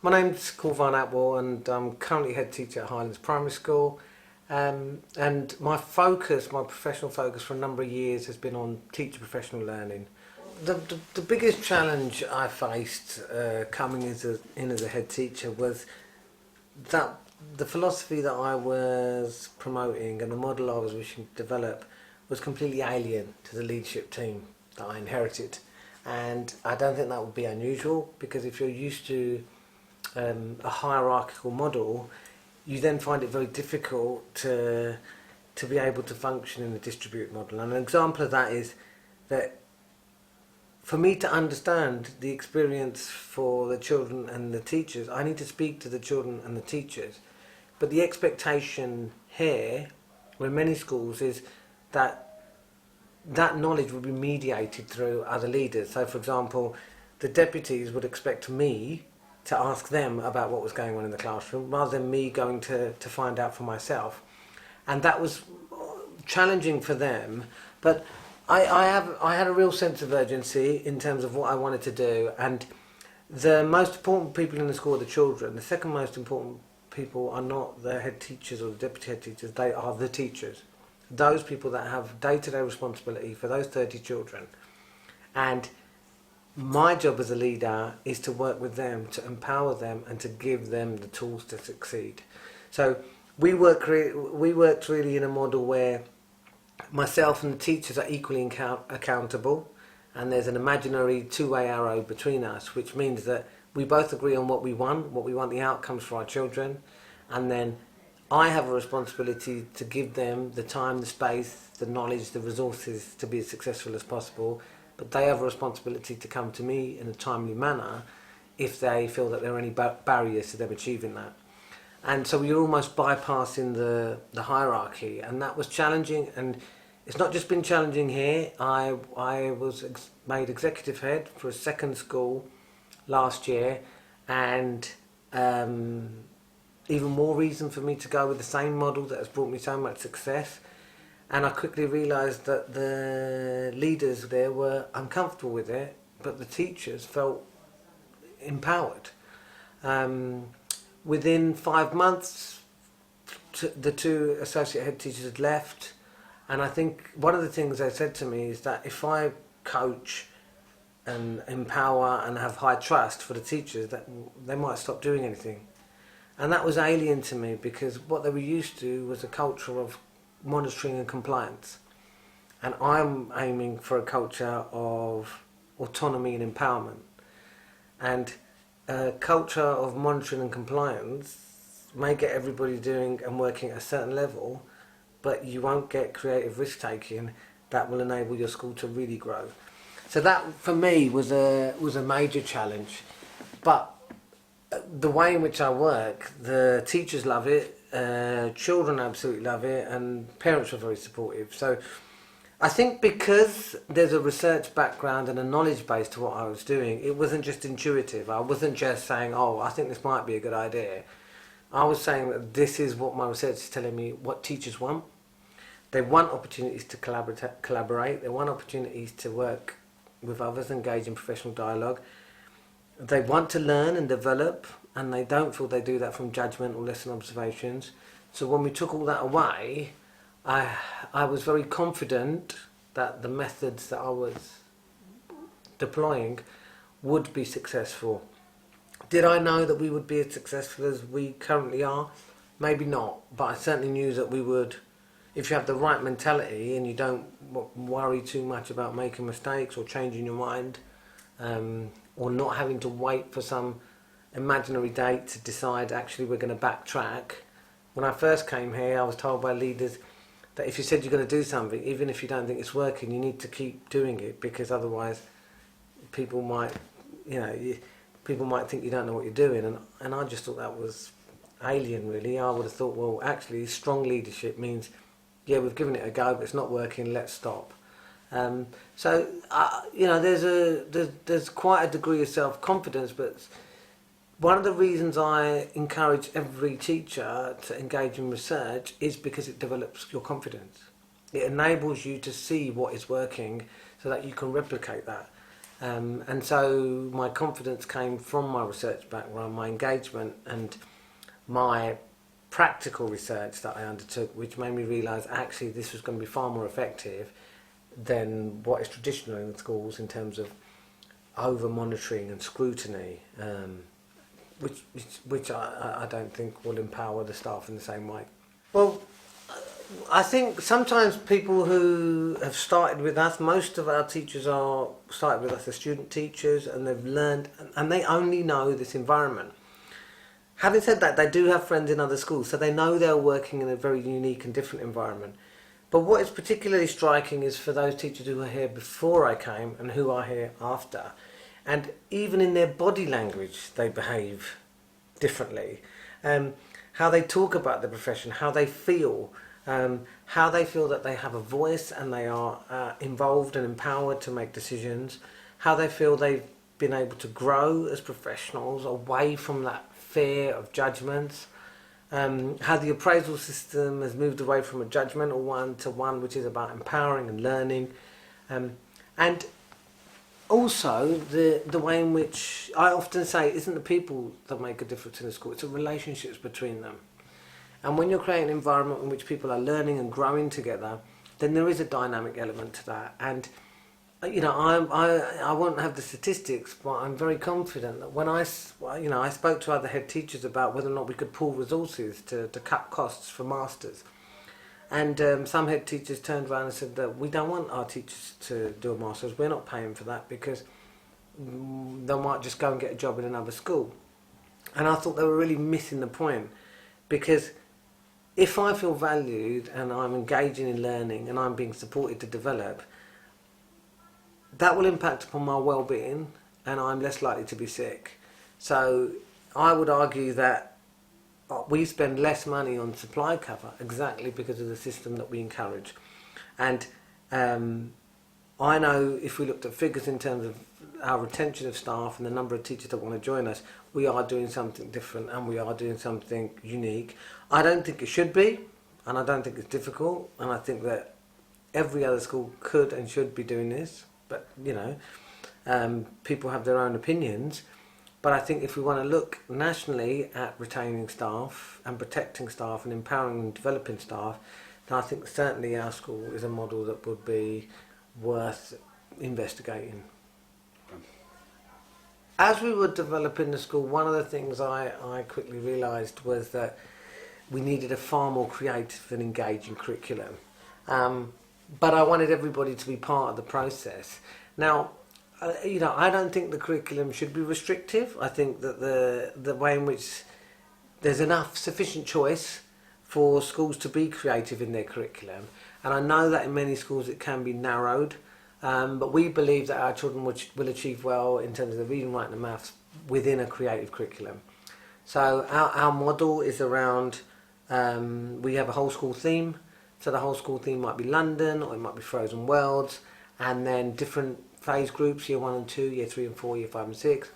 My name's Atwal and I'm currently head teacher at Highlands Primary School. And my professional focus for a number of years has been on teacher professional learning. The biggest challenge I faced coming in as a head teacher was that the philosophy that I was promoting and the model I was wishing to develop was completely alien to the leadership team that I inherited. And I don't think that would be unusual, because if you're used to a hierarchical model, you then find it very difficult to be able to function in a distributed model. And an example of that is that for me to understand the experience for the children and the teachers, I need to speak to the children and the teachers. But the expectation here, or in many schools, is that that knowledge will be mediated through other leaders. So, for example, the deputies would expect me to ask them about what was going on in the classroom, rather than me going to find out for myself. And that was challenging for them, but I had a real sense of urgency in terms of what I wanted to do. And the most important people in the school are the children. The second most important people are not the head teachers or the deputy head teachers, they are the teachers. Those people that have day-to-day responsibility for those 30 children. And my job as a leader is to work with them, to empower them and to give them the tools to succeed. So we worked really in a model where myself and the teachers are equally accountable, and there's an imaginary two-way arrow between us, which means that we both agree on what we want the outcomes for our children, and then I have a responsibility to give them the time, the space, the knowledge, the resources to be as successful as possible. But they have a responsibility to come to me in a timely manner if they feel that there are any barriers to them achieving that. And so we were almost bypassing the hierarchy, and that was challenging. And it's not just been challenging here. I was made executive head for a second school last year, and even more reason for me to go with the same model that has brought me so much success. And I quickly realised that the leaders there were uncomfortable with it, but the teachers felt empowered. Within 5 months, the two associate head teachers had left, and I think one of the things they said to me is that if I coach and empower and have high trust for the teachers, that they might stop doing anything. And that was alien to me, because what they were used to was a culture of monitoring and compliance, and I'm aiming for a culture of autonomy and empowerment. And a culture of monitoring and compliance may get everybody doing and working at a certain level, but you won't get creative risk taking that will enable your school to really grow. So that for me was a major challenge. But the way in which I work, the teachers love it, children absolutely love it, and parents were very supportive. So I think because there's a research background and a knowledge base to what I was doing, it wasn't just intuitive. I wasn't just saying, oh, I think this might be a good idea. I was saying that this is what my research is telling me what teachers want. They want opportunities to collaborate. They want opportunities to work with others, engage in professional dialogue. They want to learn and develop, and they don't feel they do that from judgment or lesson observations. So when we took all that away, I was very confident that the methods that I was deploying would be successful. Did I know that we would be as successful as we currently are? Maybe not, but I certainly knew that we would, if you have the right mentality and you don't worry too much about making mistakes or changing your mind, or not having to wait for some imaginary date to decide actually we're going to backtrack. When I first came here, I was told by leaders that if you said you're going to do something, even if you don't think it's working, you need to keep doing it, because otherwise people might think you don't know what you're doing. And I just thought that was alien, really. I would have thought, well, actually strong leadership means, yeah, we've given it a go, but it's not working, let's stop. There's quite a degree of self-confidence, but one of the reasons I encourage every teacher to engage in research is because it develops your confidence. It enables you to see what is working so that you can replicate that. And so my confidence came from my research background, my engagement and my practical research that I undertook, which made me realise actually this was going to be far more effective than what is traditional in schools in terms of over monitoring and scrutiny, which I don't think will empower the staff in the same way. Well, I think sometimes people who have started with us, most of our teachers are started with us as student teachers, and they've learned and they only know this environment. Having said that, they do have friends in other schools, so they know they're working in a very unique and different environment. But what is particularly striking is for those teachers who were here before I came and who are here after. And even in their body language, they behave differently. How they talk about the profession, how they feel that they have a voice and they are involved and empowered to make decisions, how they feel they've been able to grow as professionals away from that fear of judgments, how the appraisal system has moved away from a judgmental one to one which is about empowering and learning, and also the way in which I often say it isn't the people that make a difference in the school, it's the relationships between them. And when you're creating an environment in which people are learning and growing together, then there is a dynamic element to that. And I won't have the statistics, but I'm very confident that when I spoke to other head teachers about whether or not we could pool resources to cut costs for masters. And some head teachers turned around and said that we don't want our teachers to do a master's, we're not paying for that because they might just go and get a job in another school. And I thought they were really missing the point, because if I feel valued and I'm engaging in learning and I'm being supported to develop, that will impact upon my well-being and I'm less likely to be sick. So I would argue that we spend less money on supply cover exactly because of the system that we encourage. And I know if we looked at figures in terms of our retention of staff and the number of teachers that want to join us, we are doing something different and we are doing something unique. I don't think it should be, and I don't think it's difficult, and I think that every other school could and should be doing this, but people have their own opinions. But I think if we want to look nationally at retaining staff and protecting staff and empowering and developing staff, then I think certainly our school is a model that would be worth investigating. As we were developing the school, one of the things I quickly realised was that we needed a far more creative and engaging curriculum. But I wanted everybody to be part of the process. Now, I don't think the curriculum should be restrictive. I think that the way in which there's sufficient choice for schools to be creative in their curriculum. And I know that in many schools it can be narrowed. But we believe that our children will achieve well in terms of the reading, writing and maths within a creative curriculum. So our model is around, we have a whole school theme. So the whole school theme might be London, or it might be frozen worlds, and then different phase groups, year 1 and 2, year 3 and 4, year 5 and 6,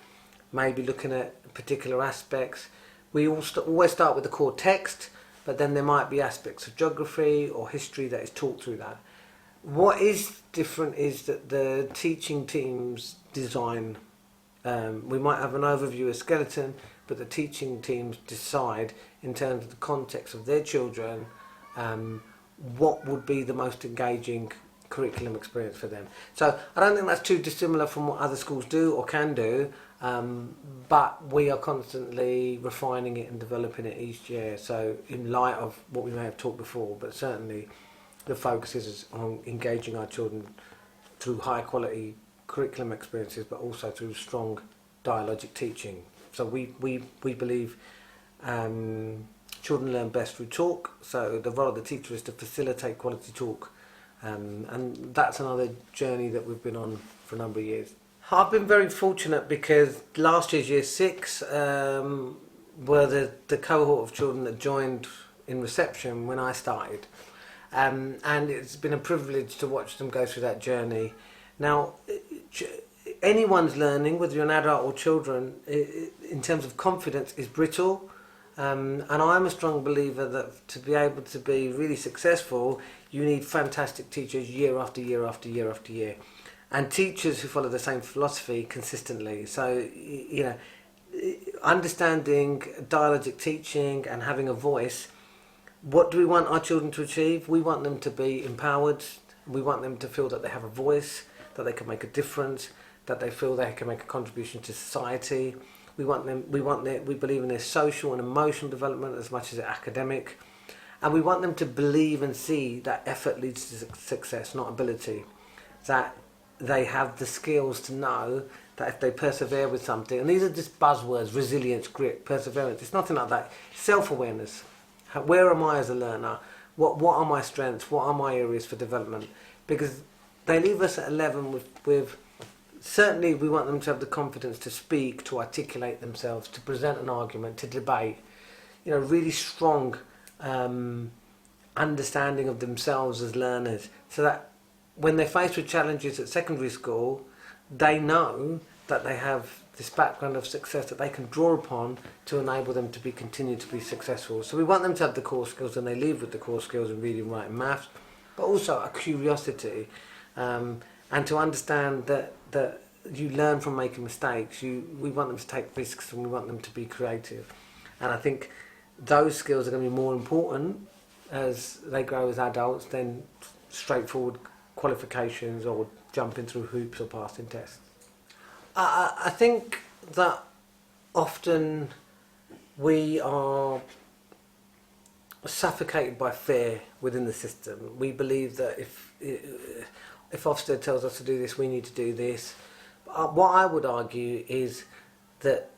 maybe looking at particular aspects. We always start with the core text, but then there might be aspects of geography or history that is taught through that. What is different is that the teaching teams design, we might have an overview, a skeleton, but the teaching teams decide in terms of the context of their children what would be the most engaging curriculum experience for them. So I don't think that's too dissimilar from what other schools do or can do, but we are constantly refining it and developing it each year. So in light of what we may have talked before, but certainly the focus is on engaging our children through high quality curriculum experiences, but also through strong dialogic teaching. So we believe children learn best through talk, so the role of the teacher is to facilitate quality talk, and that's another journey that we've been on for a number of years. I've been very fortunate because last year's year 6 were the cohort of children that joined in reception when I started. And it's been a privilege to watch them go through that journey. Now, anyone's learning, whether you're an adult or children, in terms of confidence, is brittle. And I'm a strong believer that to be able to be really successful, you need fantastic teachers year after year after year after year. and teachers who follow the same philosophy consistently. So, understanding dialogic teaching and having a voice. What do we want our children to achieve? We want them to be empowered. We want them to feel that they have a voice, that they can make a difference, that they feel they can make a contribution to society. We believe in their social and emotional development as much as their academic. And we want them to believe and see that effort leads to success, not ability. That they have the skills to know that if they persevere with something, and these are just buzzwords: resilience, grit, perseverance. It's nothing like that. Self-awareness. Where am I as a learner? What are my strengths? What are my areas for development? Because they leave us at 11 with certainly we want them to have the confidence to speak, to articulate themselves, to present an argument, to debate. Really strong understanding of themselves as learners, so that when they're faced with challenges at secondary school, they know that they have this background of success that they can draw upon to enable them to continue to be successful. So we want them to have the core skills, and they leave with the core skills in reading, writing, maths, but also a curiosity, and to understand that you learn from making mistakes. We want them to take risks, and we want them to be creative. And I think those skills are going to be more important as they grow as adults than straightforward qualifications or jumping through hoops or passing tests. I think that often we are suffocated by fear within the system. We believe that if Ofsted tells us to do this, we need to do this. What I would argue is that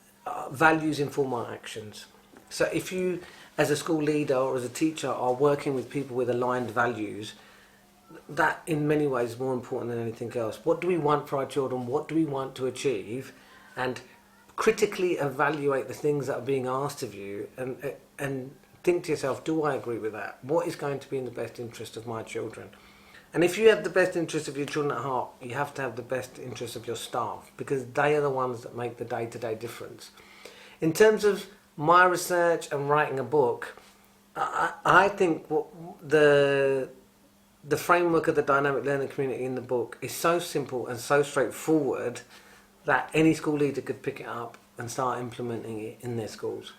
values inform our actions. So if you, as a school leader or as a teacher, are working with people with aligned values, that in many ways is more important than anything else. What do we want for our children? What do we want to achieve? And critically evaluate the things that are being asked of you, and think to yourself, do I agree with that? What is going to be in the best interest of my children? And if you have the best interest of your children at heart, you have to have the best interest of your staff, because they are the ones that make the day-to-day difference. In terms of my research and writing a book, I think the framework of the dynamic learning community in the book is so simple and so straightforward that any school leader could pick it up and start implementing it in their schools.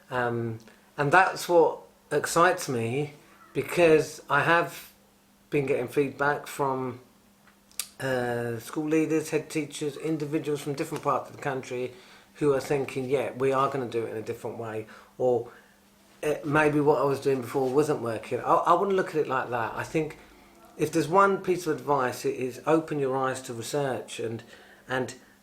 And that's what excites me, because I have been getting feedback from school leaders, head teachers, individuals from different parts of the country who are thinking, yeah, we are going to do it in a different way, or maybe what I was doing before wasn't working. I wouldn't look at it like that. I think if there's one piece of advice, it is open your eyes to research and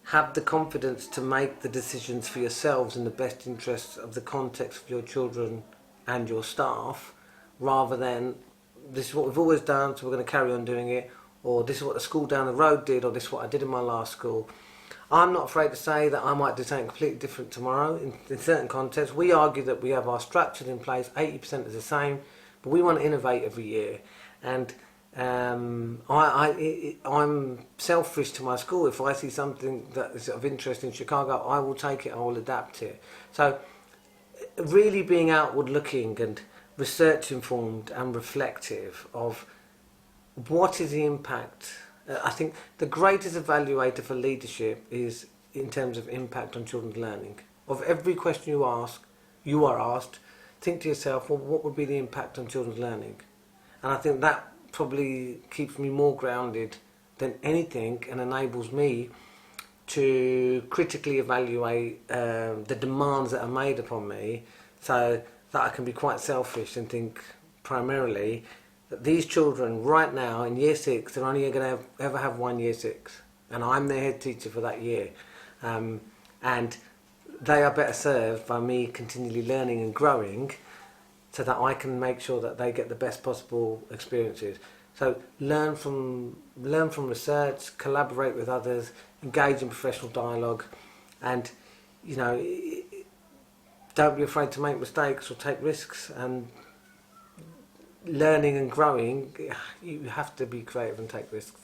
have the confidence to make the decisions for yourselves in the best interests of the context of your children and your staff, rather than this is what we've always done, so we're going to carry on doing it, or this is what the school down the road did, or this is what I did in my last school. I'm not afraid to say that I might do something completely different tomorrow. In certain contexts, we argue that we have our structures in place, 80% is the same, but we want to innovate every year. And I'm selfish to my school. If I see something that is of interest in Chicago, I will take it, I will adapt it. So really being outward looking and research informed and reflective of what is the impact. I think the greatest evaluator for leadership is in terms of impact on children's learning. Of every question you are asked, think to yourself, well, what would be the impact on children's learning? And I think that probably keeps me more grounded than anything, and enables me to critically evaluate the demands that are made upon me, so that I can be quite selfish and think primarily that these children right now in year 6, they're only going to ever have one year 6, and I'm their head teacher for that year, and they are better served by me continually learning and growing, so that I can make sure that they get the best possible experiences. So learn from research, collaborate with others, engage in professional dialogue, and don't be afraid to make mistakes or take risks. And learning and growing, you have to be creative and take risks.